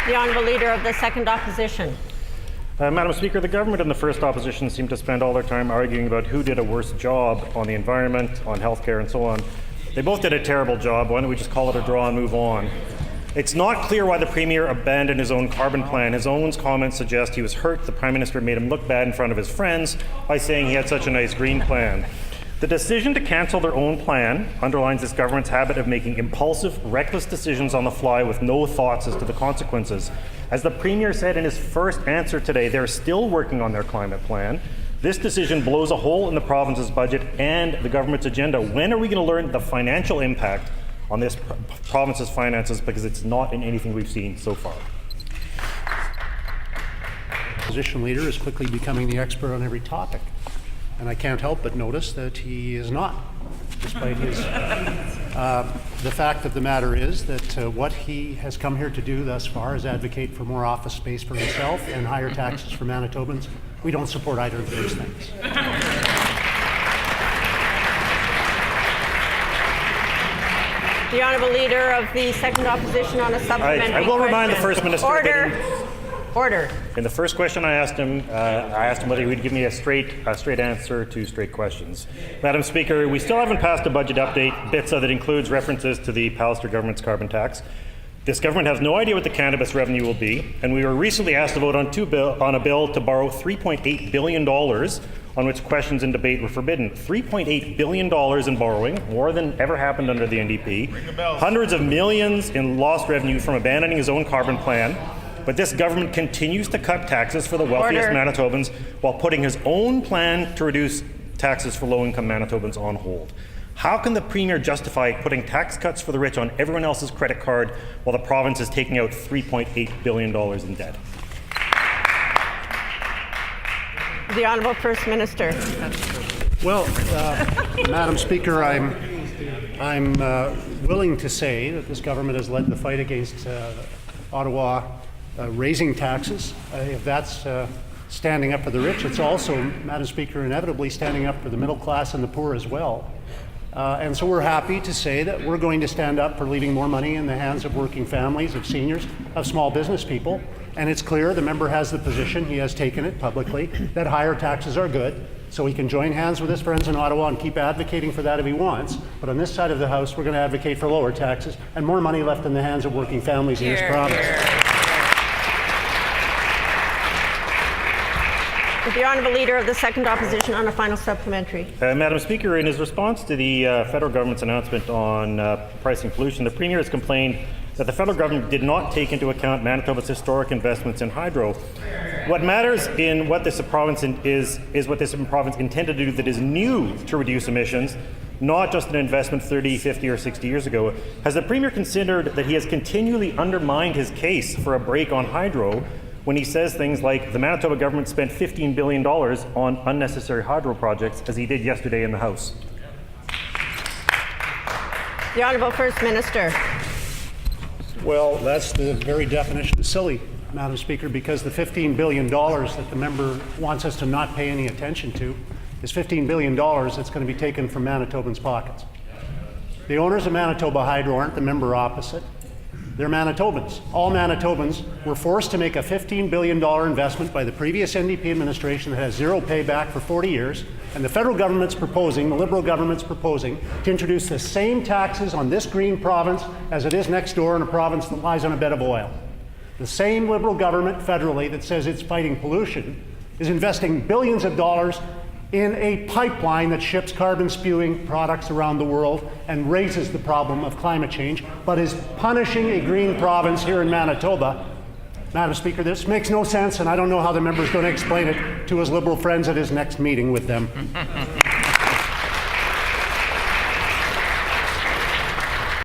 The Honourable Leader of the Second Opposition. Madam Speaker, the government and the first opposition seem to spend all their time arguing about who did a worse job on the environment, on healthcare and so on. They both did a terrible job. Why don't we just call it a draw and move on? It's not clear why the Premier abandoned his own carbon plan. His own comments suggest he was hurt. The Prime Minister made him look bad in front of his friends by saying he had such a nice green plan. The decision to cancel their own plan underlines this government's habit of making impulsive, reckless decisions on the fly with no thoughts as to the consequences. As the Premier said in his first answer today, they're still working on their climate plan. This decision blows a hole in the province's budget and the government's agenda. When are we going to learn the financial impact on this province's finances, because it's not in anything we've seen so far? Opposition leader is quickly becoming the expert on every topic, and I can't help but notice that he is not, despite his the fact of the matter is that what he has come here to do thus far is advocate for more office space for himself and higher taxes for Manitobans. We don't support either of those things. The Honourable Leader of the Second Opposition on a supplementary I will remind the question. First Minister Order. In the first question I asked him whether he would give me a straight answer to straight questions. Madam Speaker, we still haven't passed a budget update, BITSA, that includes references to the Pallister government's carbon tax. This government has no idea what the cannabis revenue will be, and we were recently asked to vote on a bill to borrow $3.8 billion, on which questions and debate were forbidden. $3.8 billion in borrowing, more than ever happened under the NDP. Hundreds of millions in lost revenue from abandoning his own carbon plan. But this government continues to cut taxes for the wealthiest Manitobans while putting his own plan to reduce taxes for low-income Manitobans on hold. How can the Premier justify putting tax cuts for the rich on everyone else's credit card while the province is taking out $3.8 billion in debt? The Honourable First Minister. Well, Madam Speaker, I'm willing to say that this government has led the fight against Ottawa raising taxes. If that's standing up for the rich, it's also, Madam Speaker, inevitably standing up for the middle class and the poor as well. And so we're happy to say that we're going to stand up for leaving more money in the hands of working families, of seniors, of small business people. And it's clear the member has the position, he has taken it publicly, that higher taxes are good. So he can join hands with his friends in Ottawa and keep advocating for that if he wants. But on this side of the House, we're going to advocate for lower taxes and more money left in the hands of working families in this province. The Honourable Leader of the Second Opposition on a final supplementary. Madam Speaker, in his response to the federal government's announcement on pricing pollution, the Premier has complained that the federal government did not take into account Manitoba's historic investments in hydro. What matters in what this province is what this province intended to do that is new to reduce emissions, not just an investment 30, 50 or 60 years ago. Has the Premier considered that he has continually undermined his case for a break on hydro when he says things like the Manitoba government spent $15 billion on unnecessary hydro projects, as he did yesterday in the House? The Honourable First Minister. Well, that's the very definition of silly, Madam Speaker, because the $15 billion that the member wants us to not pay any attention to is $15 billion that's going to be taken from Manitobans' pockets. The owners of Manitoba Hydro aren't the member opposite. They're Manitobans. All Manitobans were forced to make a $15 billion investment by the previous NDP administration that has zero payback for 40 years, and the federal government's proposing, the Liberal government's proposing, to introduce the same taxes on this green province as it is next door in a province that lies on a bed of oil. The same Liberal government federally that says it's fighting pollution is investing billions of dollars in a pipeline that ships carbon-spewing products around the world and raises the problem of climate change, but is punishing a green province here in Manitoba. Madam Speaker, this makes no sense, and I don't know how the member is going to explain it to his Liberal friends at his next meeting with them.